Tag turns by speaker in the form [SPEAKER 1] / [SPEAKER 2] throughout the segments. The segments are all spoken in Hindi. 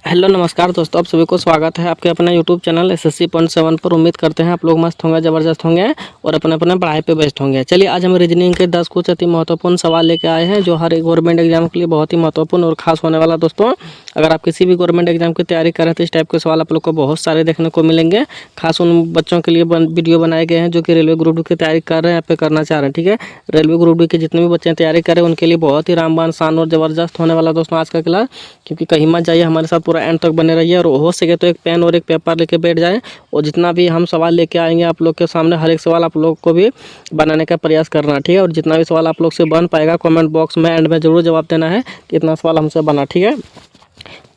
[SPEAKER 1] हेलो नमस्कार दोस्तों, आप सभी को स्वागत है आपके अपने यूट्यूब चैनल SSC पॉइंट 7 पर। उम्मीद करते हैं आप लोग मस्त होंगे, ज़बरदस्त होंगे और अपने अपने पढ़ाई पे बेस्ट होंगे। चलिए आज हम रीजनिंग के 10 कुछ अति महत्वपूर्ण सवाल लेके आए हैं जो हर एक गवर्नमेंट एग्जाम के लिए बहुत ही महत्वपूर्ण और खास होने वाला। दोस्तों अगर आप किसी भी गवर्नमेंट एग्जाम की तैयारी कर रहे हैं तो इस टाइप के सवाल आप लोग को बहुत सारे देखने को मिलेंगे। खास उन बच्चों के लिए वीडियो बनाए गए हैं जो कि रेलवे ग्रुप डी की तैयारी कर रहे हैं या फिर करना चाह रहे हैं। ठीक है, रेलवे ग्रुप डी के जितने भी बच्चे तैयारी कर रहे हैं उनके लिए बहुत ही रामबाण शान और ज़बरदस्त होने वाला दोस्तों आज का क्लास। क्योंकि कहीं मत जाइए, हमारे साथ पूरा एंड तक बने रहिए और हो सके तो एक पेन और एक पेपर लेके बैठ जाएं और जितना भी हम सवाल लेके आएंगे आप लोग के सामने हर एक सवाल आप लोग को भी बनाने का प्रयास करना। ठीक है, और जितना भी सवाल आप लोग से बन पाएगा कमेंट बॉक्स में एंड में जरूर जवाब देना है कि इतना सवाल हमसे बना। ठीक है,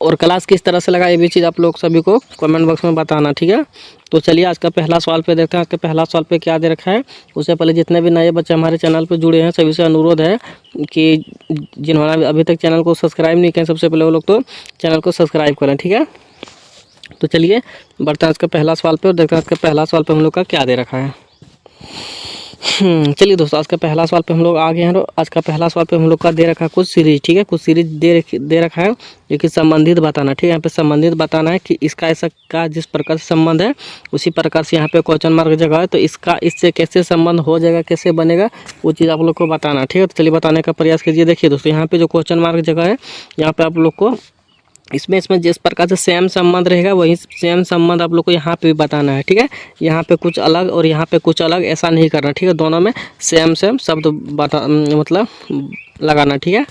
[SPEAKER 1] और क्लास किस तरह से लगा ये भी चीज़ आप लोग सभी को कमेंट बॉक्स में बताना। ठीक है, तो चलिए आज का पहला सवाल पे देखते हैं। आज के पहला सवाल पे क्या दे रखा है। उससे पहले जितने भी नए बच्चे हमारे चैनल पे जुड़े हैं सभी से अनुरोध है कि जिन्होंने अभी तक चैनल को सब्सक्राइब नहीं किया सबसे पहले वो लोग तो चैनल को सब्सक्राइब करें। ठीक है, तो चलिए बढ़ते हैं आज का पहला सवाल पे और देखते हैं आज का पहला सवाल पे हम लोग का क्या दे रखा है। चलिए दोस्तों आज का पहला सवाल पे हम लोग आ गए हैं। आज का पहला सवाल पे हम लोग का दे रखा है कुछ सीरीज। ठीक है, कुछ सीरीज दे रखा है जो कि संबंधित बताना। ठीक है, यहाँ पे संबंधित बताना है कि इसका ऐसा का जिस प्रकार से संबंध है उसी प्रकार से यहाँ पे क्वेश्चन मार्क जगह है तो इसका इससे कैसे संबंध हो जाएगा, कैसे बनेगा वो चीज़ आप लोग को बताना। ठीक है, तो चलिए बताने का प्रयास कीजिए। देखिए दोस्तों यहाँ पे जो क्वेश्चन मार्क जगह है यहाँ पे आप लोग को इसमें जिस प्रकार से सेम संबंध रहेगा वही सेम संबंध आप लोग को यहाँ पे भी बताना है। ठीक है, यहाँ पे कुछ अलग और यहाँ पे कुछ अलग ऐसा नहीं करना। ठीक है, दोनों में सेम शब्द मतलब लगाना। ठीक है,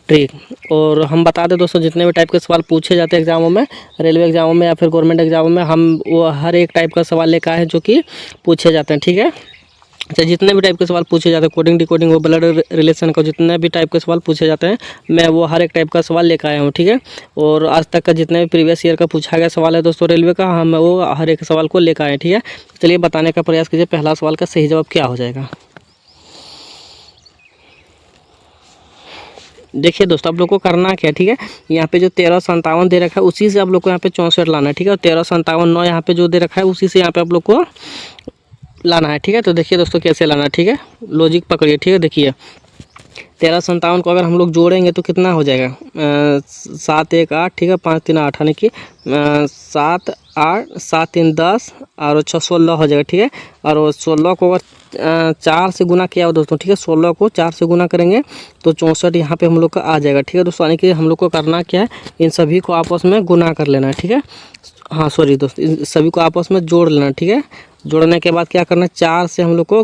[SPEAKER 1] ठीक। और हम बता दें दोस्तों जितने भी टाइप के सवाल पूछे जाते हैं एग्जामों में, रेलवे एग्जामों में या फिर गवर्नमेंट एग्जामों में, हम वो हर एक टाइप का सवाल लेकर आए हैं जो कि पूछे जाते हैं। ठीक है, अच्छा जितने भी टाइप के सवाल पूछे जाते हैं कोडिंग डिकोडिंग और ब्लड रिलेशन का जितने भी टाइप के सवाल पूछे जाते हैं मैं वो हर एक टाइप का सवाल लेकर आया हूँ। ठीक है, और आज तक का जितने भी प्रीवियस ईयर का पूछा गया सवाल है दोस्तों रेलवे का, हम वो हर एक सवाल को लेकर आए। ठीक है, चलिए बताने का प्रयास कीजिए पहला सवाल का सही जवाब क्या हो जाएगा। देखिए दोस्तों आप लोग को करना क्या। ठीक है, यहाँ पे जो 1357 दे रखा है उसी से आप लोग को यहाँ पे 64 लाना है। ठीक है, और 1357 9 यहाँ पे जो दे रखा है उसी से यहाँ पे आप लोग को लाना है। ठीक है, तो देखिए दोस्तों कैसे लाना है। ठीक है, लॉजिक पकड़िए। ठीक है, देखिए 1357 को अगर हम लोग जोड़ेंगे तो कितना हो जाएगा 7 1 8। ठीक है, 5 3 8 यानी कि 7 8 7 3 10 और 6 16 हो जाएगा। ठीक है, और 16 को अगर 4 से गुना किया हो दोस्तों। ठीक है, 16 को 4 से गुना करेंगे तो 64 यहाँ पे हम लोग का आ जाएगा। ठीक है दोस्तों, यानी कि हम लोग को करना क्या है इन सभी को आपस में गुना कर लेना है। ठीक है, हाँ सॉरी दोस्तों इन सभी को आपस में जोड़ लेना। ठीक है, जोड़ने के बाद क्या करना है 4 से हम लोग को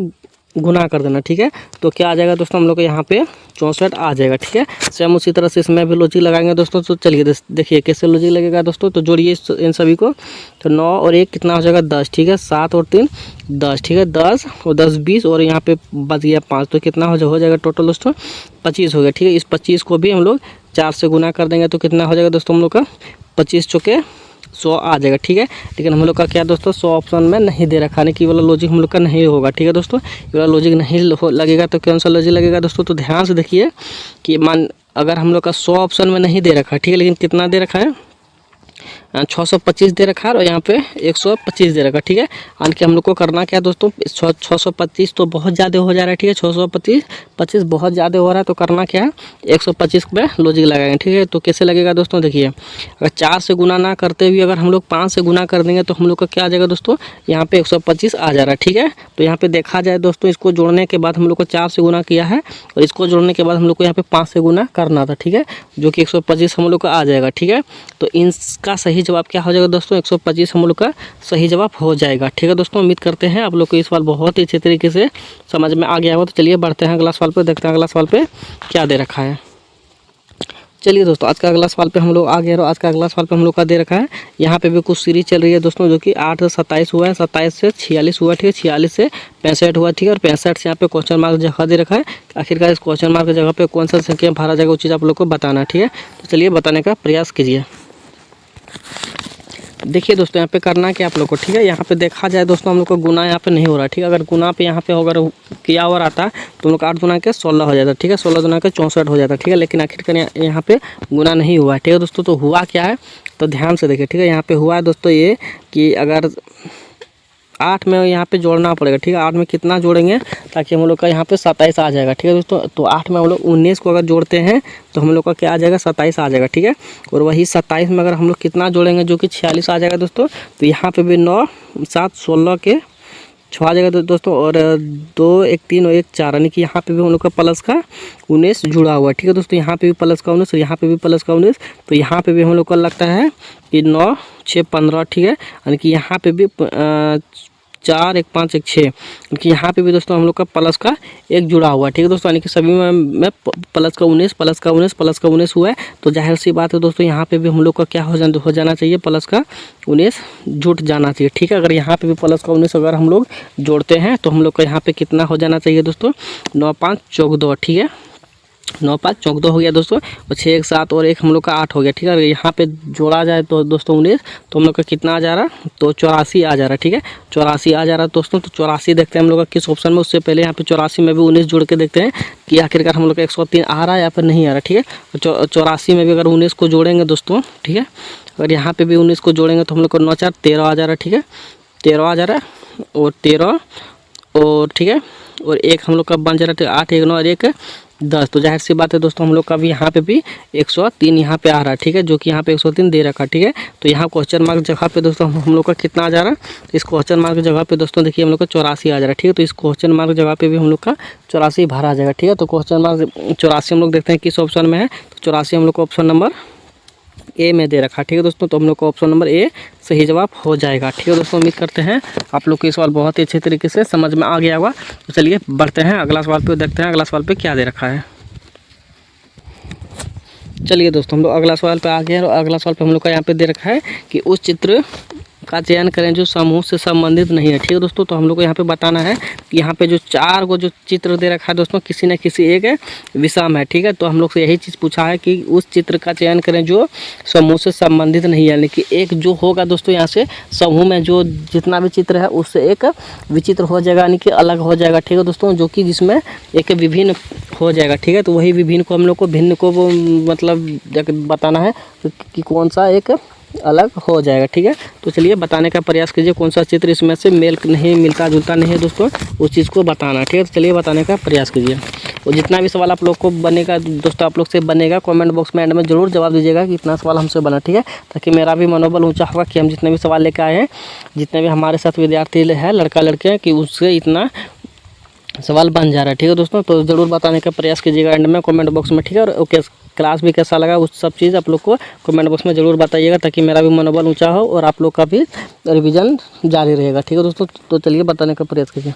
[SPEAKER 1] गुना कर देना। ठीक है, तो क्या आ जाएगा दोस्तों हम लोग को यहाँ पे 64 आ जाएगा। ठीक है, सेम उसी तरह से इसमें भी लॉजिक लगाएंगे दोस्तों। तो चलिए देखिए कैसे लॉजिक लगेगा दोस्तों। तो जोड़िए इन सभी को, तो 9 और 1 कितना हो जाएगा 10। ठीक है, 7 और 3 10। ठीक है, 10 और 10 20 और यहाँ पे बच गया 5 तो कितना हो जाएगा टोटल दोस्तों 25 हो गया। ठीक है, इस 25 को भी हम लोग 4 से गुना कर देंगे तो कितना हो जाएगा दोस्तों हम लोग का 25 चौके 100 आ जाएगा। ठीक है, लेकिन हम लोग का क्या दोस्तों 100 ऑप्शन में नहीं दे रखा है कि वाला लॉजिक हम लोग का नहीं होगा। ठीक है दोस्तों, ये वाला लॉजिक नहीं लगेगा तो कौन सा लॉजिक लगेगा दोस्तों। तो ध्यान से देखिए कि अगर हम लोग का 100 ऑप्शन में नहीं दे रखा है। ठीक है, लेकिन कितना दे रखा है 625 दे रखा है और यहाँ पे 125 दे रखा है। ठीक है, यानी कि हम लोग को करना क्या दोस्तों 625 तो बहुत ज़्यादा हो जा रहा है। ठीक है, 625 बहुत ज़्यादा हो रहा है तो करना क्या है 125 पे लॉजिक लगाएंगे। ठीक है, तो कैसे लगेगा दोस्तों देखिए, अगर 4 से गुना ना करते हुए अगर हम लोग 5 से गुना कर देंगे तो हम लोग का क्या आ जाएगा दोस्तों यहाँ पे 125 आ जा रहा है। ठीक है, तो यहाँ पे देखा जाए दोस्तों इसको जोड़ने के बाद हम लोग को 4 से गुना किया है और इसको जोड़ने के बाद हम लोग को यहाँ पे 5 से गुना करना था। ठीक है, जो कि 125 हम लोग का आ जाएगा। ठीक है, तो इसका सही जवाब क्या हो जाएगा दोस्तों 125 हम लोग का सही जवाब हो जाएगा। ठीक है दोस्तों, उम्मीद करते हैं आप लोग को ये सवाल बहुत ही अच्छे तरीके से समझ में आ गया होगा। तो चलिए बढ़ते हैं अगला सवाल पे, देखते हैं अगला सवाल पे क्या दे रखा है। चलिए दोस्तों आज का अगला सवाल पे हम लोग आ गए और आज का अगला सवाल पे हम लोग का दे रखा है। यहाँ पे भी कुछ सीरीज चल रही है दोस्तों जो कि 8 से 27 हुआ है, 27 से 46 हुआ। ठीक है, 46 से 65 हुआ। ठीक है, और 65 से यहाँ पे क्वेश्चन मार्क जगह दे रखा है। आखिरकार इस क्वेश्चन मार्क की जगह पे कौन सा संख्या भरा जाएगा वो चीज़ आप लोग को बताना है। ठीक है, तो चलिए बताने का प्रयास कीजिए। देखिए दोस्तों यहाँ पे करना क्या आप लोग को। ठीक है, यहाँ पे देखा जाए दोस्तों हम लोग को गुना यहाँ पे नहीं हो रहा है। ठीक है, अगर गुना पे यहाँ पे अगर किया हुआ रहता तो हम लोग 8 गुना के 16 हो जाता। ठीक है, 16 गुना के 64 हो जाता। ठीक है, लेकिन आखिरकार यहाँ पे गुना नहीं हुआ है। ठीक है दोस्तों, तो हुआ क्या है तो ध्यान से देखिए। ठीक है, यहाँ पे हुआ है दोस्तों ये कि अगर 8 में यहाँ पे जोड़ना पड़ेगा, ठीक है। 8 में कितना जोड़ेंगे ताकि हम लोग का यहाँ पे 27 आ जाएगा, ठीक है दोस्तों। तो 8 में हम लोग 19 को अगर जोड़ते हैं तो हम लोग का क्या आ जाएगा, 27 आ जाएगा, ठीक है। और वही 27 में अगर हम लोग कितना जोड़ेंगे जो कि 46 आ जाएगा दोस्तों। तो यहाँ पे भी 9 7 16 के 6 आ जाएगा दोस्तों। और 2 1 3 और 1 4, यानी कि यहाँ पे भी हम लोग का प्लस का 19 जुड़ा हुआ है, ठीक है दोस्तों। यहाँ पे भी प्लस का 19 और यहाँ पे भी प्लस का 19। तो यहाँ पे भी हम लोग को लगता है कि 9 6 15, ठीक है। यानी कि यहाँ पे भी 4 1 5 1 6, कि यहाँ पे भी दोस्तों हम लोग का प्लस का 1 जुड़ा हुआ है, ठीक है दोस्तों। यानी कि सभी में प्लस का 19 प्लस का 19 प्लस का 19 हुआ है। तो जाहिर सी बात है दोस्तों, यहाँ पे भी हम लोग का क्या हो जाना चाहिए, प्लस का 19 जुट जाना चाहिए, ठीक है। अगर यहाँ पे भी प्लस का 19 अगर हम लोग जोड़ते हैं तो हम लोग का यहाँ पे कितना हो जाना चाहिए दोस्तों, 9 5 14, ठीक है। 9 5 14 हो गया दोस्तों। और 6 1 7 और 1 हम लोग का 8 हो गया, ठीक है। अगर यहाँ पे जोड़ा जाए तो दोस्तों 19, तो हम लोग का कितना आ जा रहा, तो 84 आ जा रहा, ठीक है। 84 आ जा रहा दोस्तों। तो 84 देखते हैं हम लोग का किस ऑप्शन में। उससे पहले यहाँ पे 84 में भी 19 जोड़ के देखते हैं कि आखिरकार हम लोग का 103 आ रहा है या फिर नहीं आ रहा, ठीक है। तो 84 में भी अगर 19 को जोड़ेंगे दोस्तों, ठीक है। अगर यहाँ पर भी 19 को जोड़ेंगे तो हम लोग को 9 4 13 आ जा रहा है, ठीक है। 13 आ जा रहा है और 13 और, ठीक है। और 1 हम लोग का बन जा रहा है 8 1 9 और 1 10। तो जाहिर सी बात है दोस्तों, हम लोग का भी यहाँ पे भी 103 यहाँ पे आ रहा है, ठीक है। जो कि यहाँ पे 103 दे रखा, ठीक है। तो यहाँ क्वेश्चन मार्क जगह पे दोस्तों हम लोग का कितना आ जा रहा है, तो इस क्वेश्चन मार्क जगह पे दोस्तों देखिए हम लोग का 84 आ जा रहा है, ठीक है। तो इस क्वेश्चन मार्क जगह पे भी हम लोग का 84 भरा आ जाएगा, ठीक है। तो क्वेश्चन मार्क 84 हम लोग देखते हैं किस ऑप्शन में है। तो 84 हम लोग को ऑप्शन नंबर ए में दे रखा, ठीक है दोस्तों। तो हम लोग को ऑप्शन नंबर ए सही जवाब हो जाएगा, ठीक है दोस्तों। उम्मीद करते हैं आप लोग को ये सवाल बहुत ही अच्छे तरीके से समझ में आ गया होगा। तो चलिए बढ़ते हैं अगला सवाल पे, देखते हैं अगला सवाल पे क्या दे रखा है। चलिए दोस्तों हम लोग अगला सवाल पे आ गए हैं। और अगला सवाल पे हम लोग का यहाँ पे दे रखा है कि उस चित्र का चयन करें जो समूह से संबंधित नहीं है, ठीक है दोस्तों। तो हम लोग को यहाँ पे बताना है कि यहाँ पे जो 4 को जो चित्र दे रखा है दोस्तों, किसी न किसी एक विषम है, ठीक है। तो हम लोग से यही चीज़ पूछा है कि उस चित्र का चयन करें जो समूह से संबंधित नहीं है, यानी कि एक जो होगा दोस्तों यहाँ से समूह में जो जितना भी चित्र है उससे एक विचित्र हो जाएगा, यानी कि अलग हो जाएगा, ठीक है दोस्तों। जो कि जिसमें एक विभिन्न हो जाएगा, ठीक है। तो वही विभिन्न को हम लोग को भिन्न को वो मतलब बताना है कि कौन सा एक अलग हो जाएगा, ठीक है। तो चलिए बताने का प्रयास कीजिए कौन सा चित्र इसमें से मेल नहीं मिलता जुलता नहीं है दोस्तों, उस चीज़ को बताना, ठीक है। तो चलिए बताने का प्रयास कीजिए। और जितना भी सवाल आप लोग को बनेगा दोस्तों, आप लोग से बनेगा कमेंट बॉक्स में एंड में ज़रूर जवाब दीजिएगा कि इतना सवाल हमसे बना, ठीक है। ताकि मेरा भी मनोबल ऊँचा होगा कि हम जितने भी सवाल लेकर आए हैं, जितने भी हमारे साथ विद्यार्थी हैं लड़का लड़कियाँ, कि उससे इतना सवाल बन जा रहा है, ठीक है दोस्तों। तो ज़रूर बताने का प्रयास कीजिएगा एंड में कमेंट बॉक्स में, ठीक है। और ओके क्लास भी कैसा लगा उस सब चीज़ आप लोग को कमेंट बॉक्स में ज़रूर बताइएगा, ताकि मेरा भी मनोबल ऊंचा हो और आप लोग का भी रिवीजन जारी रहेगा, ठीक है दोस्तों। तो चलिए बताने का प्रयास कीजिए।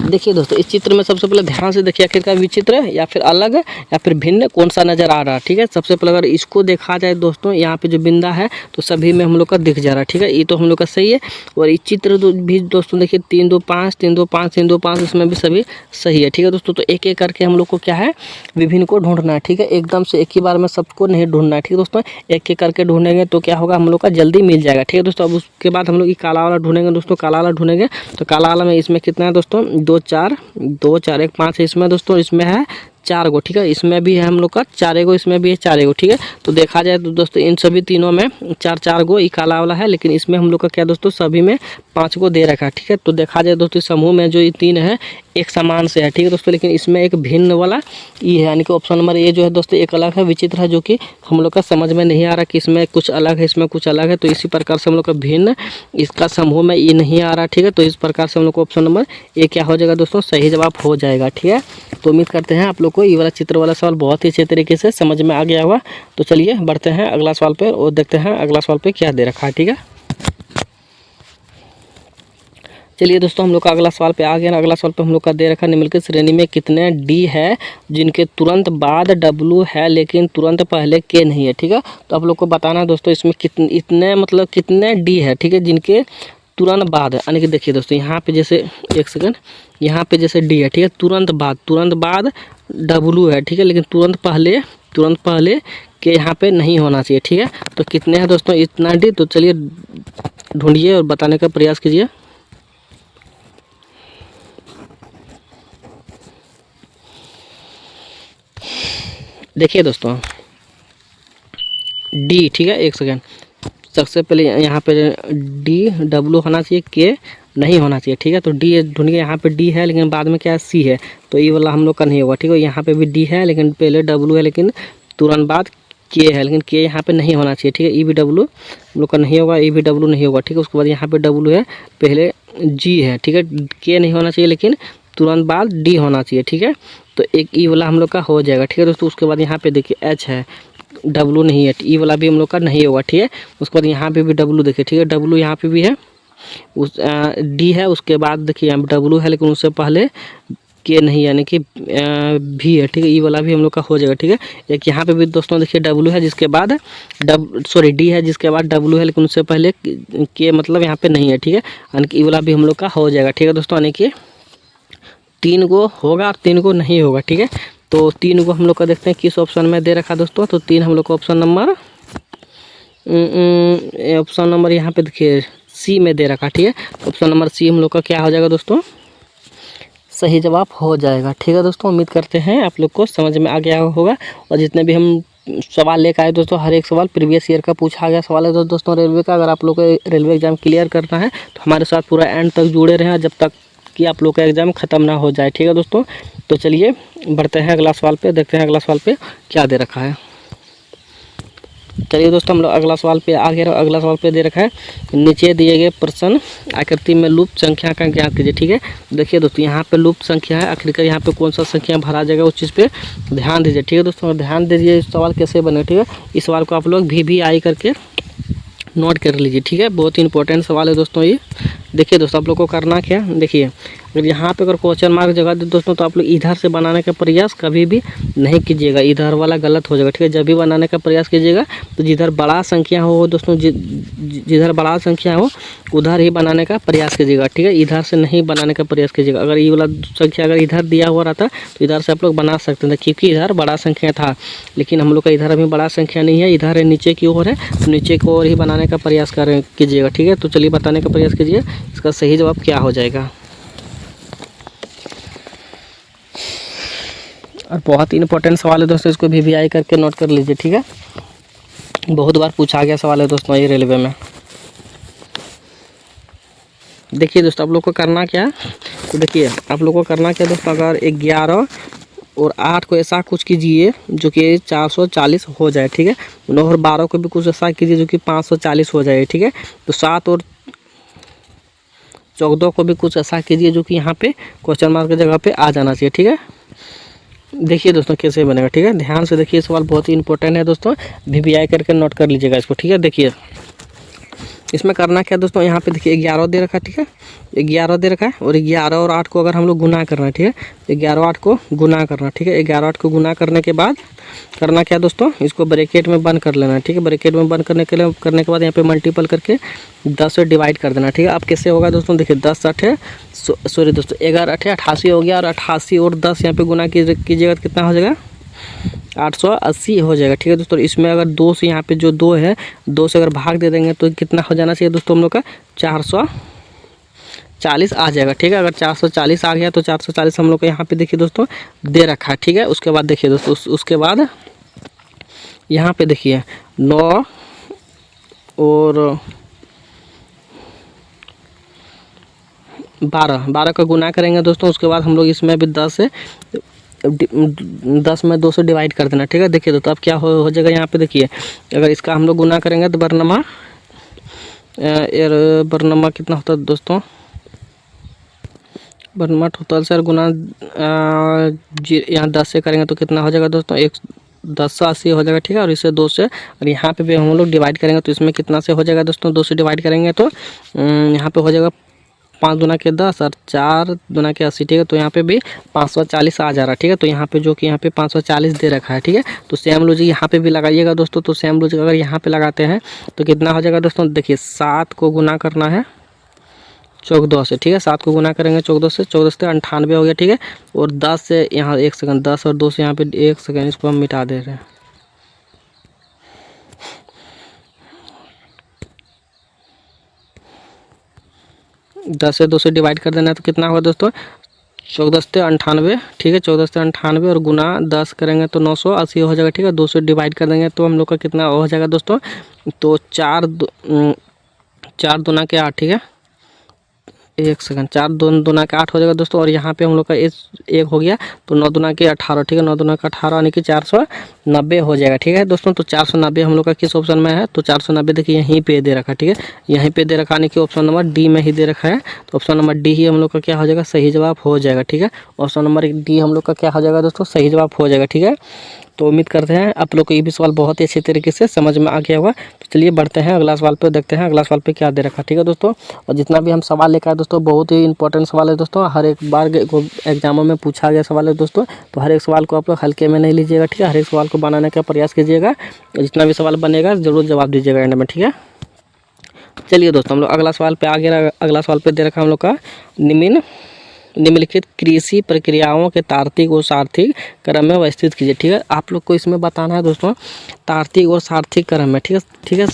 [SPEAKER 1] देखिए दोस्तों इस चित्र में सबसे पहले ध्यान से देखिए आखिरकार विचित्र या फिर अलग या फिर भिन्न कौन सा नज़र आ रहा है, ठीक है। सबसे पहले अगर इसको देखा जाए दोस्तों, यहाँ पे जो बिंदा है तो सभी में हम लोग का दिख जा रहा है, ठीक है। ये तो हम लोग का सही है। और इस चित्र भी दोस्तों देखिए 3 2 5 3 2 5 3 2 5 इसमें भी सभी सही है, ठीक है दोस्तों। तो एक एक करके हम लोग को क्या है विभिन्न को ढूंढना है, ठीक है। एकदम से एक ही बार में सबको नहीं ढूंढना है, ठीक है दोस्तों। एक एक करके ढूंढेंगे तो क्या होगा हम लोग का जल्दी मिल जाएगा, ठीक है दोस्तों। अब उसके बाद हम लोग ये काला वाला ढूंढेंगे दोस्तों, काला वाला ढूंढेंगे तो काला वाला में इसमें कितना है दोस्तों 2 4 2 4 1 5 है इसमें दोस्तों, इसमें है 4 गो, ठीक है। इसमें भी है हम लोग का 4 गो, इसमें भी है 4 गो, ठीक है। तो देखा जाए तो दोस्तों इन सभी तीनों में 4 4 गो ये काला वाला है, लेकिन इसमें हम लोग का क्या दोस्तों सभी में 5 गो दे रखा है, ठीक है। तो देखा जाए दोस्तों समूह में जो ये 3 है एक समान से है, ठीक है दोस्तों। लेकिन इसमें एक भिन्न वाला ये है, यानी कि ऑप्शन नंबर ए जो है दोस्तों एक अलग है, विचित्र है, जो कि हम लोग का समझ में नहीं आ रहा कि इसमें कुछ अलग है इसमें कुछ अलग है। तो इसी प्रकार से हम लोग का भिन्न इसका समूह में ये नहीं आ रहा, ठीक है। तो इस प्रकार से हम लोग को ऑप्शन नंबर ए क्या हो जाएगा दोस्तों सही जवाब हो जाएगा, ठीक है। तो उम्मीद करते हैं आप लोग को ये वाला चित्र वाला सवाल बहुत ही अच्छे तरीके से समझ में आ गया होगा। तो चलिए बढ़ते हैं अगला सवाल पर और देखते हैं अगला सवाल पे क्या दे रखा है, ठीक है। चलिए दोस्तों हम लोग का अगला सवाल पे आ गया। अगला सवाल पे हम लोग का दे रखा निम्नलिखित श्रेणी में कितने डी है जिनके तुरंत बाद डब्लू है लेकिन तुरंत पहले के नहीं है, ठीक है। तो आप लोग को बताना है दोस्तों इसमें इतने मतलब कितने डी है, ठीक है, जिनके तुरंत बाद है। यानी कि देखिए दोस्तों यहाँ पे जैसे एक सेकंड, यहाँ पे जैसे डी है, ठीक है, तुरंत बाद डब्लू है, ठीक है, लेकिन तुरंत पहले के यहाँ पे नहीं होना चाहिए, ठीक है। तो कितने हैं दोस्तों इतना डी, तो चलिए ढूंढिए और बताने का प्रयास कीजिए। देखिए दोस्तों डी, ठीक है, एक सेकेंड, सबसे पहले यहाँ पे डी डब्लू होना चाहिए, के नहीं होना चाहिए, ठीक है। तो डी ढूंढिए, यहाँ पे डी है लेकिन बाद में क्या है, सी है, तो ये वाला हम लोग का नहीं होगा, ठीक है। यहाँ पे भी डी है लेकिन पहले डब्लू है लेकिन तुरंत बाद के है, लेकिन के यहाँ पे नहीं होना चाहिए, ठीक है। ई भी डब्लू हम लोग का नहीं होगा, ई भी डब्लू नहीं होगा, ठीक है। उसके बाद यहाँ पे डब्लू है, पहले जी है, ठीक है। के नहीं होना चाहिए लेकिन तुरंत बाद डी होना चाहिए, ठीक है। तो एक ई वाला हम लोग का हो जाएगा, ठीक है दोस्तों। उसके बाद यहाँ पे देखिए एच है, डब्लू नहीं है, ई वाला भी हम लोग का नहीं होगा, ठीक है। उसके बाद यहाँ पे भी डब्लू देखिए, ठीक है, डब्लू यहाँ पे भी है, उस डी है, उसके बाद देखिए यहाँ डब्लू है लेकिन उससे पहले के नहीं यानी कि भी है, ठीक है। ई वाला भी हम लोग का हो जाएगा, ठीक है। एक यहाँ पे भी दोस्तों देखिए डब्लू है जिसके बाद डी है जिसके बाद डब्लू है लेकिन उससे पहले के मतलब यहाँ पे नहीं है, ठीक है। यानी कि ई वाला भी हम लोग का हो जाएगा, ठीक है दोस्तों। यानी कि 3 को होगा और 3 को नहीं होगा, ठीक है। तो 3 को हम लोग का देखते हैं किस ऑप्शन में दे रखा दोस्तों। तो 3 हम लोग को ऑप्शन नंबर यहाँ पे देखिए सी में दे रखा, ठीक है। ऑप्शन नंबर सी हम लोग का क्या हो जाएगा दोस्तों, सही जवाब हो जाएगा, ठीक है दोस्तों। उम्मीद करते हैं आप लोग को समझ में आ गया होगा। और जितने भी हम सवाल लेकर आए दोस्तों, हर एक सवाल प्रीवियस ईयर का पूछा गया सवाल है दोस्तों रेलवे का। अगर आप लोग को रेलवे एग्जाम क्लियर करना है तो हमारे साथ पूरा एंड तक जुड़े रहें जब तक कि आप लोग का एग्ज़ाम ख़त्म ना हो जाए, ठीक है दोस्तों। तो चलिए बढ़ते हैं अगला सवाल पे, देखते हैं अगला सवाल पे क्या दे रखा है। चलिए दोस्तों हम लोग अगला सवाल पे आ गए। अगला सवाल पे दे रखा है, नीचे दिए गए प्रश्न आकृति में लूप संख्या का ज्ञात कीजिए, ठीक है। देखिए दोस्तों यहाँ पे लूप संख्या है, आखिरकार यहाँ पे कौन सा संख्या भरा जाएगा उस चीज़ पे ध्यान दीजिए, ठीक है दोस्तों। और ध्यान दीजिए इस सवाल कैसे बने, ठीक है। इस सवाल को आप लोग VVI करके नोट कर लीजिए, ठीक है। बहुत ही इंपॉर्टेंट सवाल है दोस्तों ये। देखिए दोस्तों आप लोग को करना क्या, देखिए अगर यहाँ पे अगर क्वेश्चन मार्क जगह दे दोस्तों तो आप लोग इधर से बनाने का प्रयास कभी भी नहीं कीजिएगा, इधर वाला गलत हो जाएगा, ठीक है। जब भी बनाने का प्रयास कीजिएगा तो जिधर बड़ा संख्या हो दोस्तों, जिधर बड़ा संख्या हो उधर ही बनाने का प्रयास कीजिएगा, ठीक है। इधर से नहीं बनाने का प्रयास कीजिएगा। अगर ये वाला संख्या अगर इधर दिया हुआ रहता तो इधर से आप लोग बना सकते थे, क्योंकि इधर बड़ा संख्या था। लेकिन हम लोग का इधर अभी बड़ा संख्या नहीं है, इधर है नीचे की ओर है, तो नीचे की ओर ही बनाने का प्रयास कीजिएगा, ठीक है। तो चलिए बताने का प्रयास कीजिए इसका सही जवाब क्या हो जाएगा। और बहुत ही इंपॉर्टेंट सवाल है दोस्तों, इसको VVI करके नोट कर लीजिए, ठीक है। बहुत बार पूछा गया सवाल है दोस्तों ये रेलवे में। देखिए दोस्तों आप लोग को करना क्या है, तो देखिए आप लोग को करना क्या दोस्तों, अगर 11 और 8 को ऐसा कुछ कीजिए जो कि 440 हो जाए, ठीक है। 9 और 12 को भी कुछ ऐसा कीजिए जो कि 540 हो जाए, ठीक है। तो 7 और 14 को भी कुछ ऐसा कीजिए जो कि यहाँ पे क्वेश्चन मार्क की जगह पे आ जाना चाहिए, ठीक है। देखिए दोस्तों कैसे बनेगा, ठीक है। ध्यान से देखिए सवाल बहुत ही इंपॉर्टेंट है दोस्तों, VVI करके नोट कर लीजिएगा इसको, ठीक है। देखिए इसमें करना क्या दोस्तों, यहाँ पे देखिए 11 दे रखा है, ठीक है। 11 दे रखा है और 11 और 8 को अगर हम लोग गुना करना है, ठीक है। 11 और 8 को गुना करना, ठीक है। 11 और 8 को गुना करने के बाद करना क्या दोस्तों, इसको ब्रैकेट में बंद कर लेना है, ठीक है। ब्रैकेट में बंद करने के बाद यहाँ पे मल्टीपल करके 10 से डिवाइड कर देना, ठीक है। अब कैसे होगा दोस्तों, देखिए 10 8 सॉरी दोस्तों 11 8 88 हो गया, और 88 और 10 यहाँ पे गुना कीजिएगा तो कितना हो जाएगा, 880 हो जाएगा, ठीक है दोस्तों। इसमें अगर 2 से यहाँ पे जो 2 है, 2 से अगर भाग दे देंगे तो कितना हो जाना चाहिए दोस्तों हम लोग का, 440 आ जाएगा, ठीक है। अगर 440 आ गया तो 440 हम लोग को यहाँ पे देखिए दोस्तों दे रखा है, ठीक है। उसके बाद देखिए दोस्तों उसके बाद यहाँ पे देखिए 9 और 12 का गुना करेंगे दोस्तों। उसके बाद हम लोग इसमें भी 10 में 2 से डिवाइड कर देना, ठीक है। देखिए दोस्तों अब क्या हो जाएगा, यहाँ पे देखिए अगर इसका हम लोग गुना करेंगे तो बरनमा कितना होता है दोस्तों, बरनमा टोटल सर गुना यहाँ 10 से करेंगे तो कितना हो जाएगा दोस्तों, 1080 हो जाएगा, ठीक है। और इसे 2 से, और यहाँ पे भी हम लोग डिवाइड करेंगे तो इसमें कितना से हो जाएगा दोस्तों, 2 से डिवाइड करेंगे तो यहाँ पे हो जाएगा 5 दूना के 10 और 4 दूना के 80, ठीक है। तो यहाँ पे भी 540 आ जा रहा है, ठीक है। तो यहाँ पे जो कि यहाँ पे 540 दे रखा है, ठीक है। तो सेम लॉजिक यहाँ पे भी लगाइएगा दोस्तों। तो सेम लॉजिक अगर यहाँ पे लगाते हैं तो कितना हो जाएगा दोस्तों, देखिए 7 को गुना करना है 14 से, ठीक है। 7 को गुना करेंगे 14 से 98 हो गया, ठीक है। और 10 से यहाँ 1 सेकंड, 10 और 2 से यहाँ पे 1 सेकंड, इसको हम मिटा दे रहे हैं। दस से 2 से डिवाइड कर देना है तो कितना होगा दोस्तों, 14×98, ठीक है, 14×98 और गुना 10 करेंगे तो 980 हो जाएगा, ठीक है। 2 से डिवाइड कर देंगे तो हम लोग का कितना हो जाएगा दोस्तों, तो 4 दूना के 8, ठीक है, 1 सेकंड, 4 दूना के 8 हो जाएगा दोस्तों। और यहाँ पे हम लोग का एक हो गया, तो 9 दूना के 18, ठीक है, 9 दूना का 18 यानी कि 490 हो जाएगा, ठीक है दोस्तों। तो 490 हम लोग का किस ऑप्शन में है, तो 490 देखिए यहीं पे दे रखा है, ठीक है, यहीं पे दे रखा यानी कि ऑप्शन नंबर डी में ही दे रखा है। तो ऑप्शन नंबर डी ही हम लोग का क्या हो जाएगा, सही जवाब हो जाएगा, ठीक है। ऑप्शन नंबर डी हम लोग का क्या हो जाएगा दोस्तों, सही जवाब हो जाएगा, ठीक है। तो उम्मीद करते हैं आप लोग को ये भी सवाल बहुत ही अच्छे तरीके से समझ में आ गया होगा। तो चलिए बढ़ते हैं अगला सवाल पे, देखते हैं अगला सवाल पे क्या दे रखा है, ठीक है दोस्तों। और जितना भी हम सवाल लेकर आए दोस्तों, बहुत ही इंपॉर्टेंट सवाल है दोस्तों, हर एक बार एग्जामों में पूछा गया सवाल है दोस्तों। तो हर एक सवाल को आप लोग हल्के में नहीं लीजिएगा, ठीक है, हर एक सवाल को बनाने का प्रयास कीजिएगा। जितना भी सवाल बनेगा जरूर जवाब दीजिएगा एंड में, ठीक है। चलिए दोस्तों हम लोग अगला सवाल पे आ गया। अगला सवाल पे दे रखा हम लोग का निम्नलिखित कृषि प्रक्रियाओं के तार्किक और सार्थिक क्रम में व्यवस्थित कीजिए, ठीक है। आप लोग को इसमें बताना है दोस्तों तार्किक और सार्थिक क्रम में, ठीक है, ठीक है।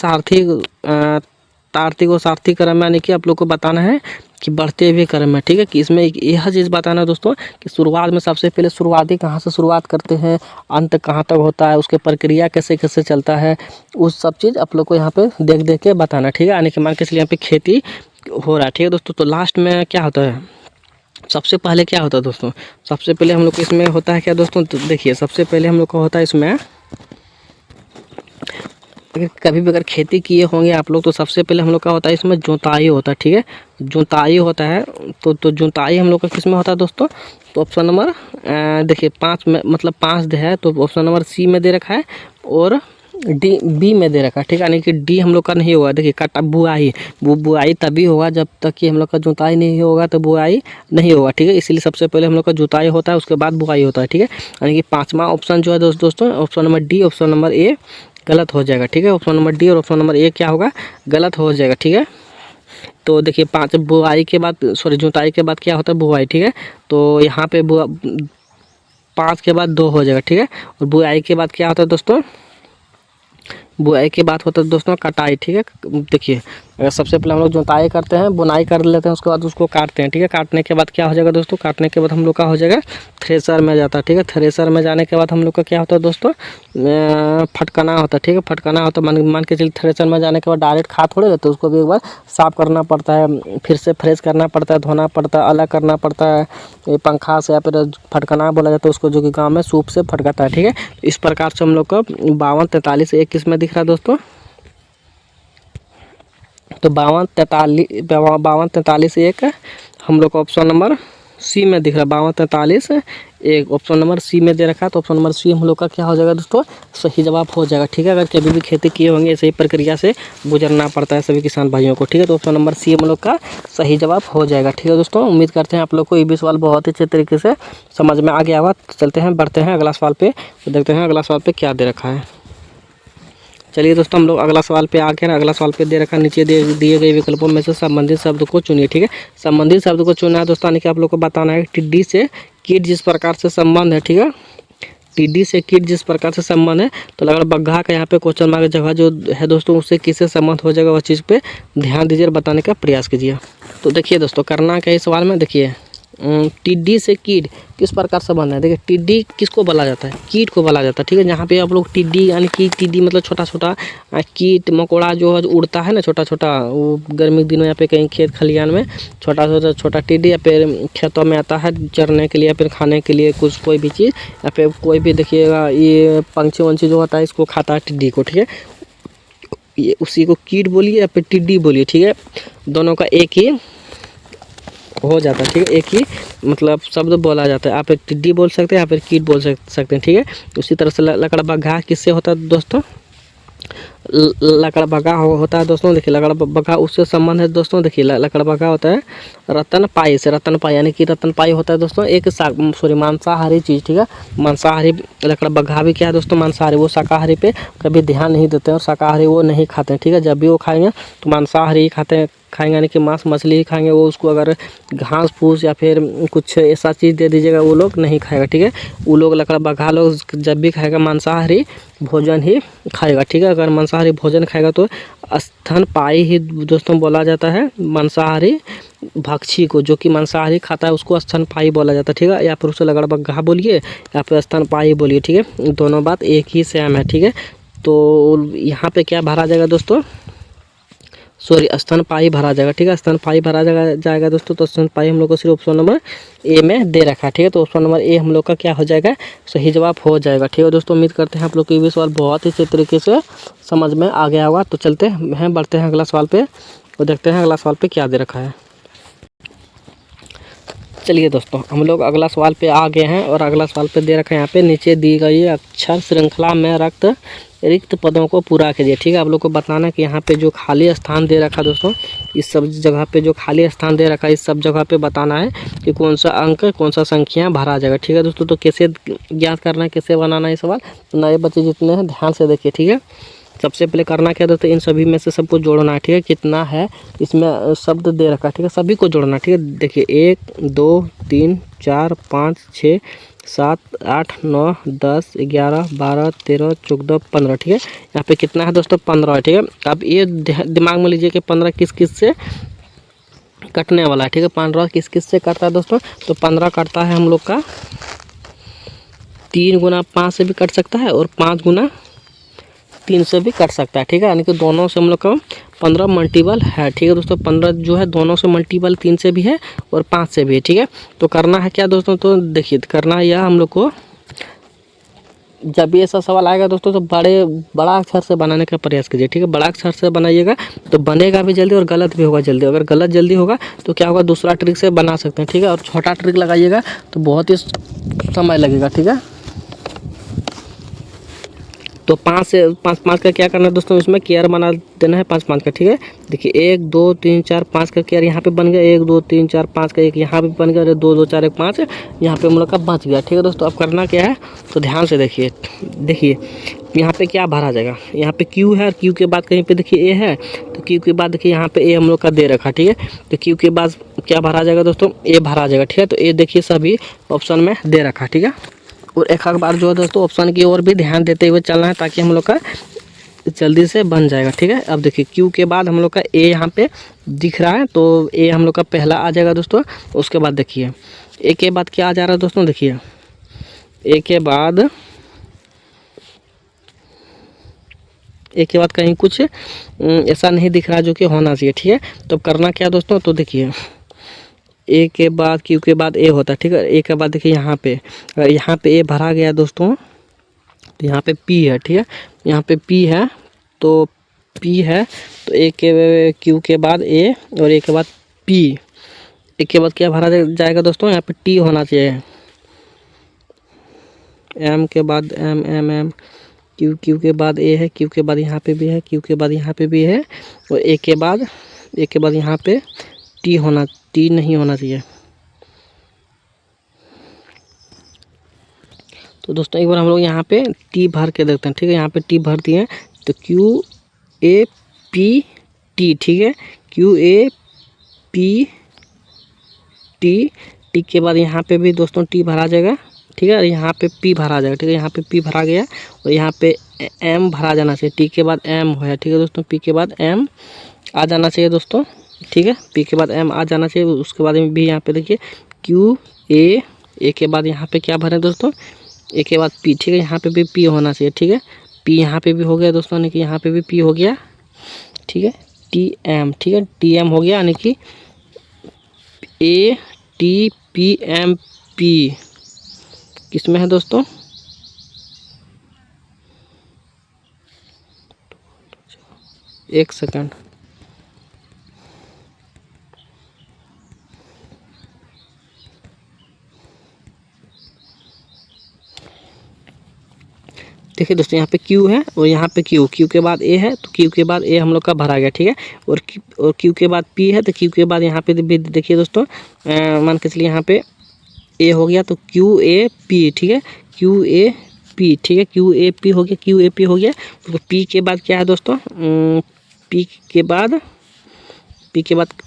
[SPEAKER 1] तार्किक और सार्थिक क्रम में यानी कि आप लोग को बताना है कि बढ़ते हुए क्रम में, ठीक है, कि इसमें यह चीज़ बताना है दोस्तों कि शुरुआत में सबसे पहले शुरुआती कहाँ से शुरुआत करते हैं, अंत कहाँ तक होता है, उसके प्रक्रिया कैसे कैसे चलता है, उस सब चीज़ आप लोग को यहाँ पे देख देख के बताना, ठीक है। यानी कि मान के चलिए यहाँ पे खेती हो रहा है, ठीक है दोस्तों, तो लास्ट में क्या होता है, सबसे पहले क्या होता है दोस्तों, सबसे पहले हम लोग को इसमें होता है क्या दोस्तों, तो देखिए सबसे पहले हम लोग को होता है इसमें, अगर कभी भी अगर खेती किए होंगे आप लोग तो सबसे पहले हम लोग का होता है इसमें जुताई होता है, ठीक है, जुताई होता है। तो जुताई हम लोग का किस में होता है दोस्तों, तो ऑप्शन नंबर देखिए 5 में, मतलब 5 है, तो ऑप्शन नंबर सी में दे रखा है और बी में दे रखा है, ठीक है। यानी कि डी हम लोग का नहीं होगा, देखिए कटा बुआई तभी होगा जब तक कि हम लोग का जुताई नहीं होगा, तो बुआई नहीं होगा, ठीक है। इसलिए सबसे पहले हम लोग का जुताई होता है, उसके बाद बुआई होता है, ठीक है। यानी कि 5वां ऑप्शन जो है दोस्तों option number D, option number A गलत हो जाएगा, ठीक है। ऑप्शन नंबर डी और ऑप्शन नंबर ए क्या होगा, गलत हो जाएगा, ठीक है। तो देखिए 5 बुआई के बाद, सॉरी जुताई के बाद क्या होता है, बुआई, ठीक है। तो यहाँ पे 5 के बाद 2 हो जाएगा, ठीक है। और बुआई के बाद क्या होता है दोस्तों, बुआई के बाद होता है दोस्तों कटाई, ठीक है। देखिए अगर सबसे पहले हम लोग जुताई करते हैं, बुनाई कर लेते हैं, उसके बाद उसको काटते हैं, ठीक है। काटने के बाद क्या हो जाएगा दोस्तों, काटने के बाद हम लोग का हो जाएगा थ्रेसर में जाता है, ठीक है। थ्रेसर में जाने के बाद हम लोग का क्या होता है दोस्तों, फटकना होता है, ठीक है। फटकना होता है, मान के चलिए थ्रेसर में जाने के बाद डायरेक्ट खा थोड़े लेते, उसको भी एक बार साफ़ करना पड़ता है, फिर से फ्रेश करना पड़ता है, धोना पड़ता है, अलग करना पड़ता है, ये पंखा से या फिर फटकना बोला जाता है उसको, जो कि गाँव में सूप से फटकाता है, ठीक है। इस प्रकार से हम लोग का 52-43 किस में दिख रहा है दोस्तों, तो 52-43 हम लोग का ऑप्शन नंबर सी में दिख रहा है, 52-43 ऑप्शन नंबर सी में दे रखा है। तो ऑप्शन नंबर सी हम लोग का क्या हो जाएगा दोस्तों, सही जवाब हो जाएगा, ठीक है। अगर कभी भी खेती किए होंगे ऐसे ही प्रक्रिया से गुजरना पड़ता है सभी किसान भाइयों को, ठीक है। तो ऑप्शन नंबर सी हम लोग का सही जवाब हो जाएगा, ठीक है दोस्तों। उम्मीद करते हैं आप लोग को ये भी सवाल बहुत ही अच्छे तरीके से समझ में आ गया होगा। चलते हैं बढ़ते हैं अगला सवाल पे, तो देखते हैं अगला सवाल पे क्या दे रखा है। चलिए दोस्तों हम लोग अगला सवाल पे आ गए हैं। अगला सवाल पे दे रखा नीचे दिए गए विकल्पों में से संबंधित शब्द को चुनिए, ठीक है। संबंधित शब्द को चुनना है दोस्तों, यानी कि आप लोग को बताना है टिड्डी से कीट जिस प्रकार से संबंध है, ठीक है। टिड्डी से कीट जिस प्रकार से संबंध है, तो अगर बग्घा का यहाँ पे क्वेश्चन मार्क जगह जो है दोस्तों, उससे किससे संबंध हो जाएगा, वह चीज़ पे ध्यान दीजिए और बताने का प्रयास कीजिए। तो देखिए दोस्तों करना क्या इस सवाल में, देखिए टिड्डी से कीट किस प्रकार से बना है। देखिए टिड्डी किसको बोला जाता है, कीट को बोला जाता है, ठीक है। जहाँ पे आप लोग टिड्डी यानी कि टिड्डी मतलब छोटा छोटा कीट मकोड़ा जो है उड़ता है ना छोटा छोटा, वो गर्मी के दिनों यहाँ पे कहीं खेत खलिहान में छोटा टिड्डी या फिर खेतों में आता है चरने के लिए या फिर खाने के लिए कुछ कोई भी चीज़, या फिर कोई भी देखिएगा ये पंछी वंछी जो होता है इसको खाता है टिड्डी को, ठीक है। ये उसी को कीट बोलिए या फिर टिड्डी बोलिए, ठीक है, दोनों का एक ही हो जाता है, ठीक है। एक ही मतलब शब्द बोला जाता है, आप एक टिड्डी बोल सकते हैं या फिर कीट बोल सकते हैं, ठीक है। उसी तरह से लकड़बग्घा किससे होता है दोस्तों, लकड़बग्घा होता है दोस्तों, देखिए लकड़बग्घा उससे संबंध है दोस्तों। देखिए लकड़बग्घा होता है रतनपाई से, रतनपाई यानी कि रतनपाई होता है दोस्तों एक मांसाहारी चीज़, ठीक है। मांसाहारी लकड़बग्घा भी क्या है दोस्तों, मांसाहारी, वो शाकाहारी पे कभी ध्यान नहीं देते हैं और शाकाहारी वो नहीं खाते हैं, ठीक है। जब भी वो खाएंगे तो मांसाहारी ही खाएंगे यानी कि मांस मछली ही खाएंगे। वो उसको अगर घास फूस या फिर कुछ ऐसा चीज़ दे दीजिएगा वो लोग नहीं खाएगा, ठीक है। वो लोग लकड़बग्घा लोग जब भी खाएगा मांसाहारी भोजन ही खाएगा, ठीक है। अगर मांसाहारी भोजन खाएगा तो स्तनपायी ही दोस्तों बोला जाता है, मांसाहारी भक्षी को, जो कि मांसाहारी खाता है, उसको स्तनपायी बोला जाता है, ठीक है। या फिर उसे लगड़बग्गा बोलिए या फिर स्तनपायी बोलिए, ठीक है। दोनों बात एक ही सेम है, ठीक है। तो यहाँ पे क्या भरा जाएगा दोस्तों, सॉरी स्तनपायी भरा जाएगा, ठीक है। स्तनपायी भरा जाएगा दोस्तों। तो स्तनपायी हम लोग को सिर्फ ऑप्शन नंबर ए में दे रखा है, ठीक है। तो ऑप्शन नंबर ए हम लोग का क्या हो जाएगा, सही जवाब हो जाएगा, ठीक है दोस्तों। उम्मीद करते हैं आप लोग को ये भी सवाल बहुत ही अच्छे तरीके से समझ में आ गया होगा। तो चलते हैं, बढ़ते हैं अगला सवाल पे और देखते हैं अगला सवाल पे क्या दे रखा है। चलिए दोस्तों, हम लोग अगला सवाल पे आ गए हैं और अगला सवाल पे दे रखा है यहाँ पे, नीचे दी गई अक्षर श्रृंखला में रिक्त पदों को पूरा कीजिए, ठीक है। आप लोग को बताना है कि यहाँ पे जो खाली स्थान दे रखा है दोस्तों, इस सब जगह पे जो खाली स्थान दे रखा है, इस सब जगह पे बताना है कि कौन सा अंक कौन सा संख्या भरा जाएगा, ठीक है दोस्तों। तो कैसे ज्ञात करना है, कैसे बनाना है ये सवाल, तो नए बच्चे जितने हैं ध्यान से देखिए, ठीक है। सबसे पहले करना क्या दोस्तों, इन सभी में से सबको जोड़ना है, ठीक है। कितना है इसमें शब्द दे रखा है, ठीक है, सभी को जोड़ना है, ठीक है। देखिए 1 2 3 4 5 6 7 8 9 10 11 12 13 14 15, ठीक है। यहाँ पे कितना है दोस्तों, 15 है, ठीक है। अब ये दिमाग में लीजिए कि 15 किस किस से कटने वाला है, ठीक है। 15 किस किस से कटता है दोस्तों, तो 15 कटता है हम लोग का 3 गुना 5 से भी कट सकता है और 5 गुना 3 से भी कट सकता है, ठीक है। यानी कि दोनों से हम लोग का 15 मल्टीपल है, ठीक है दोस्तों। 15 जो है दोनों से मल्टीपल 3 से भी है और 5 से भी है, ठीक है। तो करना है क्या दोस्तों, तो देखिए करना है यह हम लोग को, जब भी ऐसा सवाल आएगा दोस्तों तो बड़ा अक्षर से बनाने का प्रयास कीजिए, ठीक है। बड़ा अक्षर से बनाइएगा तो बनेगा भी जल्दी और गलत भी होगा जल्दी। अगर गलत जल्दी होगा तो क्या होगा, दूसरा ट्रिक से बना सकते हैं, ठीक है। और छोटा ट्रिक लगाइएगा तो बहुत ही समय लगेगा, ठीक है। तो 5 का क्या करना है दोस्तों, इसमें केयर बना देना है 5 का, ठीक है। देखिए 1 2 3 4 5 का केयर यहाँ पे बन गया, 1 2 3 4 5 का एक यहाँ पे बन गया, 2 2 4 1 5 यहाँ पे हम लोग का बच गया, ठीक है दोस्तों। अब करना क्या है, तो ध्यान से देखिए यहाँ पे क्या भरा जाएगा, यहाँ पे क्यू है और क्यू के बाद कहीं पे देखिए ए है, तो क्यू के बाद देखिए यहाँ पे ए हम लोग का दे रखा, ठीक है। तो क्यू के बाद क्या भरा जाएगा दोस्तों, ए भरा जाएगा, ठीक है। तो ए देखिए सभी ऑप्शन में दे रखा, ठीक है। और एक बार जो है दोस्तों ऑप्शन की ओर भी ध्यान देते हुए चलना है ताकि हम लोग का जल्दी से बन जाएगा, ठीक है। अब देखिए क्यू के बाद हम लोग का ए यहाँ पे दिख रहा है, तो ए हम लोग का पहला आ जाएगा दोस्तों। उसके बाद देखिए ए के बाद क्या आ जा रहा है दोस्तों, देखिए ए के बाद कहीं कुछ ऐसा नहीं दिख रहा जो कि होना चाहिए, ठीक है। तो करना क्या दोस्तों, तो देखिए ए के बाद क्यू के बाद ए होता है, ठीक है। ए के बाद देखिए यहाँ पे ए भरा गया दोस्तों, तो यहाँ पे पी है, ठीक है। यहाँ पे पी है तो पी है, तो ए के क्यू के बाद ए और ए के बाद पी, ए के बाद क्या भरा जाएगा दोस्तों, यहाँ पे टी होना चाहिए, एम के बाद एम एम एम, क्यू के बाद ए है, क्यू के बाद यहाँ पे भी है, क्यू के बाद यहाँ पे भी है, और ए के बाद यहाँ पे टी नहीं होना चाहिए। तो दोस्तों एक बार हम लोग यहाँ पे टी भर के देखते हैं, ठीक है। यहाँ पे टी भर दिए तो क्यू ए पी टी, ठीक है। क्यू ए पी टी के बाद यहाँ पे भी दोस्तों टी भरा जाएगा, ठीक है। और यहाँ पे पी भरा जाएगा, ठीक है। यहाँ पे पी भरा गया और यहाँ पे एम भरा जाना चाहिए, टी के बाद एम है, ठीक है दोस्तों। पी के बाद एम आ जाना चाहिए दोस्तों, ठीक है। पी के बाद एम आ जाना चाहिए। उसके बाद भी यहाँ पे देखिए क्यू ए के बाद यहाँ पे क्या भरे दोस्तों, ए के बाद पी, ठीक है। यहाँ पे भी पी होना चाहिए, ठीक है। पी यहाँ पे भी हो गया दोस्तों, यानी कि यहाँ पे भी पी हो गया, ठीक है। टी एम, ठीक है, टी एम हो गया, यानी कि A T P M P किस में है दोस्तों, एक सेकंड, देखिए दोस्तों यहाँ पे Q है और यहाँ पे Q के बाद A है, तो Q के बाद A हम लोग का भरा गया, ठीक है। और Q के बाद P है, तो Q के बाद यहाँ पे भी देखिए दोस्तों मान के चलिए यहाँ पे A हो गया, तो QAP, ठीक है। QAP, ठीक है। QAP हो गया, QAP हो गया। तो P के बाद क्या है दोस्तों, P के बाद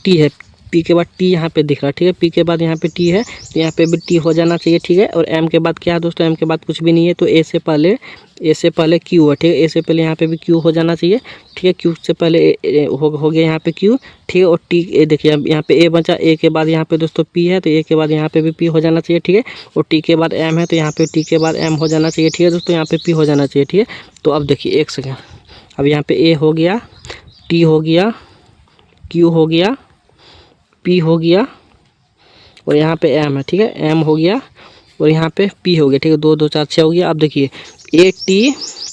[SPEAKER 1] T है, पी के बाद टी यहाँ पे दिख रहा है, ठीक है। पी के बाद यहाँ पे टी है, तो यहाँ पे भी टी हो जाना चाहिए, ठीक है। और एम के बाद क्या है दोस्तों, एम के बाद कुछ भी नहीं है, तो ए से पहले क्यू है, ठीक है। ए से पहले यहाँ पे भी क्यू हो जाना चाहिए, ठीक है। क्यू से पहले हो गया यहाँ पे क्यू, ठीक है। और टी देखिए यहाँ पे ए बचा, ए के बाद यहाँ पे दोस्तों पी है, तो ए के बाद यहाँ पे भी पी हो जाना चाहिए, ठीक है। और टी के बाद एम है, तो यहाँ पे टी के बाद एम हो जाना चाहिए, ठीक है दोस्तों। यहाँ पे पी हो जाना चाहिए, ठीक है। तो अब देखिए एक सेकेंड, अब यहाँ पे ए हो गया, टी हो गया, क्यू हो गया, पी हो गया, और यहाँ पे एम है, ठीक है। एम हो गया और यहाँ पे पी हो गया, ठीक है। 2 2 4 6 हो गया। अब देखिए A T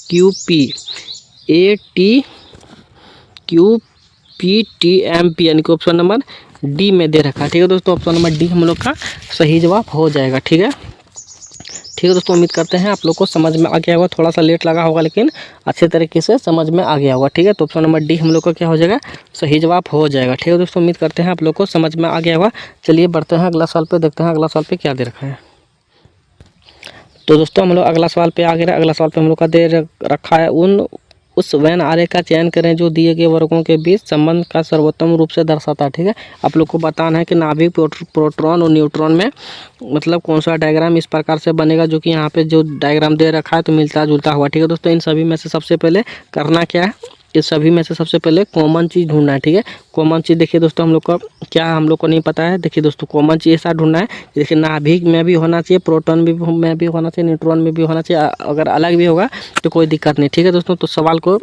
[SPEAKER 1] Q P, A T Q P T M P, यानी कि ऑप्शन नंबर डी में दे रखा है, ठीक है दोस्तों। ऑप्शन नंबर डी हम लोग का सही जवाब हो जाएगा, ठीक है। ठीक है दोस्तों, उम्मीद करते हैं आप लोग को समझ में आ गया होगा। थोड़ा सा लेट लगा होगा लेकिन अच्छे तरीके से समझ में आ गया होगा, ठीक है। तो ऑप्शन नंबर डी हम लोग का क्या हो जाएगा, सही जवाब हो जाएगा, ठीक है दोस्तों। उम्मीद करते हैं आप लोग को समझ में आ गया होगा। चलिए बढ़ते हैं अगला सवाल पे, देखते हैं अगला सवाल पे क्या दे रखा है। तो दोस्तों हम लोग अगला सवाल पे आ गए। अगला सवाल पे हम लोग का दे रखा है, उस वेन आरेख का चयन करें जो दिए गए वर्गों के बीच संबंध का सर्वोत्तम रूप से दर्शाता है, ठीक है। आप लोग को बताना है कि नाभिक, प्रोटॉन और न्यूट्रॉन में मतलब कौन सा डायग्राम इस प्रकार से बनेगा, जो कि यहाँ पे जो डायग्राम दे रखा है तो मिलता जुलता हुआ, ठीक है दोस्तों। इन सभी में से सबसे पहले करना क्या है, इस सभी में से सबसे पहले कॉमन चीज़ ढूंढना है, ठीक है। कॉमन चीज़ देखिए दोस्तों, हम लोग का क्या हम लोग को नहीं पता है। देखिए दोस्तों, कॉमन चीज़ ऐसा ढूंढना है, देखिए नाभिक में भी होना चाहिए, प्रोटॉन में भी होना चाहिए, न्यूट्रॉन में भी होना चाहिए। अगर अलग भी होगा तो कोई दिक्कत नहीं, ठीक है दोस्तों। तो सवाल को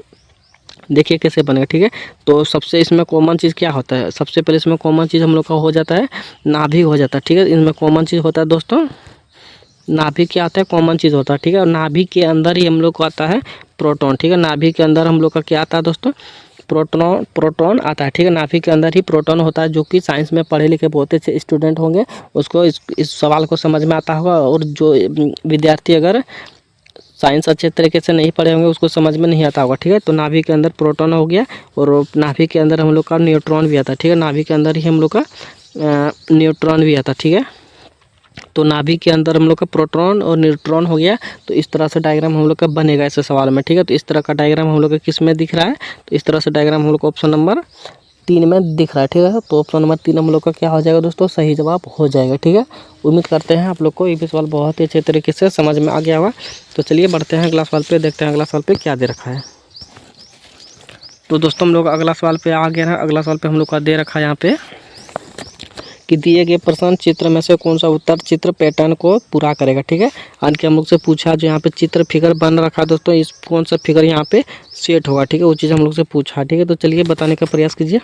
[SPEAKER 1] देखिए कैसे बनेगा, ठीक है। तो सबसे इसमें कॉमन चीज़ क्या होता है, सबसे पहले इसमें कॉमन चीज़ हम लोग का हो जाता है नाभिक हो जाता है, ठीक है। इसमें कॉमन चीज़ होता है दोस्तों नाभिक, क्या आता है, कॉमन चीज़ होता है, ठीक है। और नाभिक के अंदर ही हम लोग को आता है प्रोटॉन, ठीक है। नाभिक के अंदर हम लोग का क्या आता है दोस्तों, प्रोटॉन आता है, ठीक है। नाभिक के अंदर ही प्रोटॉन होता है। जो कि साइंस में पढ़े लिखे बहुत अच्छे स्टूडेंट होंगे उसको इस सवाल को समझ में आता होगा, और जो विद्यार्थी अगर साइंस अच्छे तरीके से नहीं पढ़े होंगे उसको समझ में नहीं आता होगा, ठीक है। तो नाभिक के अंदर प्रोटॉन हो गया, और नाभिक के अंदर हम लोग का न्यूट्रॉन भी आता है, ठीक है। नाभिक के अंदर ही हम लोग का न्यूट्रॉन भी आता है, ठीक है। तो नाभिक के अंदर हम लोग का प्रोटॉन और न्यूट्रॉन हो गया। तो इस तरह से डायग्राम हम लोग का बनेगा ऐसे सवाल में, ठीक है। तो इस तरह का डायग्राम हम लोग का किस में दिख रहा है, तो इस तरह से डायग्राम हम लोग को ऑप्शन नंबर 3 में दिख रहा है, ठीक है। तो ऑप्शन नंबर 3 हम लोग का क्या हो जाएगा दोस्तों, सही जवाब हो जाएगा, ठीक है। उम्मीद करते हैं आप लोग को ये भी सवाल बहुत ही अच्छे तरीके से समझ में आ गया होगा। तो चलिए बढ़ते हैं अगला सवाल पे, देखते हैं अगला सवाल पे क्या दे रखा है। तो दोस्तों हम लोग अगला सवाल पे आ गया है। अगला सवाल पे हम लोग का दे रखा है यहाँ पे कि दिए गए प्रश्न चित्र में से कौन सा उत्तर चित्र पैटर्न को पूरा करेगा, ठीक है। यानी कि हम लोग से पूछा जो यहाँ पे चित्र फिगर बन रखा है दोस्तों, इस कौन सा फिगर यहाँ पे सेट होगा, ठीक है। वो चीज़ हम लोग से पूछा, ठीक है। तो चलिए बताने का प्रयास कीजिए।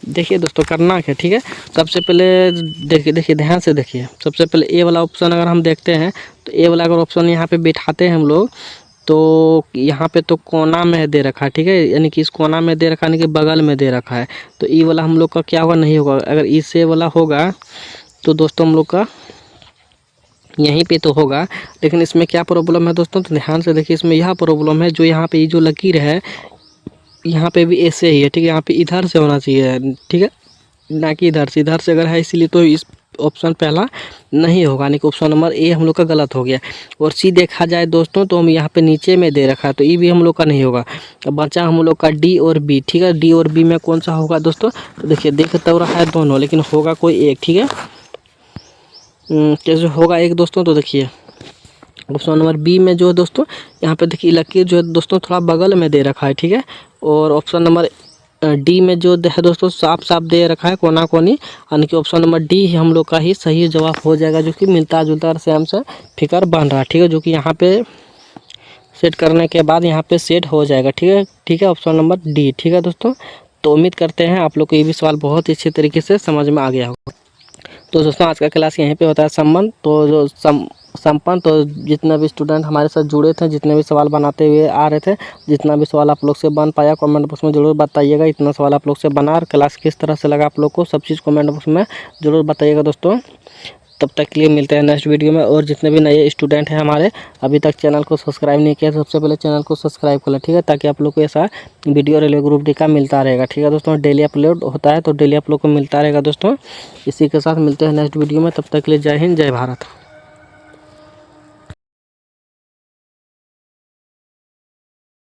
[SPEAKER 1] देखिए दोस्तों करना क्या, ठीक है। सबसे पहले देखिए ध्यान से देखिए, सबसे पहले ए वाला ऑप्शन अगर हम देखते हैं तो ए वाला अगर ऑप्शन यहाँ पे बैठाते हैं हम लोग, तो यहाँ पे तो कोना में दे रखा है, ठीक है। यानी कि इस कोना में दे रखा, यानी कि बगल में दे रखा है। तो ई वाला हम लोग का क्या होगा, नहीं होगा। अगर ई से वाला होगा तो दोस्तों हम लोग का यहीं पे तो होगा, लेकिन इसमें क्या प्रॉब्लम है दोस्तों, तो ध्यान से देखिए। इसमें यह प्रॉब्लम है जो यहाँ पे जो लकीर है यहाँ पे भी ऐसे ही है, ठीक है। यहाँ पे इधर से होना चाहिए, ठीक है, ना कि इधर से। इधर से अगर है इसीलिए तो इस ऑप्शन पहला नहीं होगा, यानी कि ऑप्शन नंबर ए हम लोग का गलत हो गया। और सी देखा जाए दोस्तों तो हम यहाँ पे नीचे में दे रखा है, तो ई भी हम लोग का नहीं होगा। अब बचा हम लोग का डी और बी, ठीक है। डी और बी में कौन सा होगा दोस्तों, तो देखिए देख तो रहा है दोनों, लेकिन होगा कोई एक, ठीक है। कैसे होगा एक दोस्तों, तो देखिए ऑप्शन नंबर बी में जो है दोस्तों यहाँ पे देखिए लकीर जो है दोस्तों थोड़ा बगल में दे रखा है, ठीक है। और ऑप्शन नंबर डी में जो है दोस्तों साफ साफ दे रखा है कोना कोनी, यानी कि ऑप्शन नंबर डी हम लोग का ही सही जवाब हो जाएगा, जो कि मिलता जुलता और सेम से फिगर बन रहा है, ठीक है। जो कि यहाँ पे सेट करने के बाद यहाँ पे सेट हो जाएगा, ठीक है, ठीक है। ऑप्शन नंबर डी, ठीक है दोस्तों। तो उम्मीद करते हैं आप लोग को ये भी सवाल बहुत ही अच्छे तरीके से समझ में आ गया होगा। तो दोस्तों आज का क्लास यहीं पे होता है संपन्न। तो जो संपन्न, तो जितने भी स्टूडेंट हमारे साथ जुड़े थे, जितने भी सवाल बनाते हुए आ रहे थे, जितना भी सवाल आप लोग से बन पाया कमेंट बॉक्स में ज़रूर बताइएगा। इतना सवाल आप लोग से बना और क्लास किस तरह से लगा आप लोग को, सब चीज़ कमेंट बॉक्स में ज़रूर बताइएगा दोस्तों। तब तक के लिए मिलते हैं नेक्स्ट वीडियो में। और जितने भी नए स्टूडेंट हैं हमारे अभी तक चैनल को सब्सक्राइब नहीं किया, सबसे पहले चैनल को सब्सक्राइब कर लें, ठीक है, ताकि आप लोग को ऐसा वीडियो रेलवे ग्रुप डी का मिलता रहेगा, ठीक है दोस्तों। डेली अपलोड होता है तो डेली आप लोग को मिलता रहेगा दोस्तों। इसी के साथ मिलते हैं नेक्स्ट वीडियो में, तब तक के लिए जय हिंद जय भारत।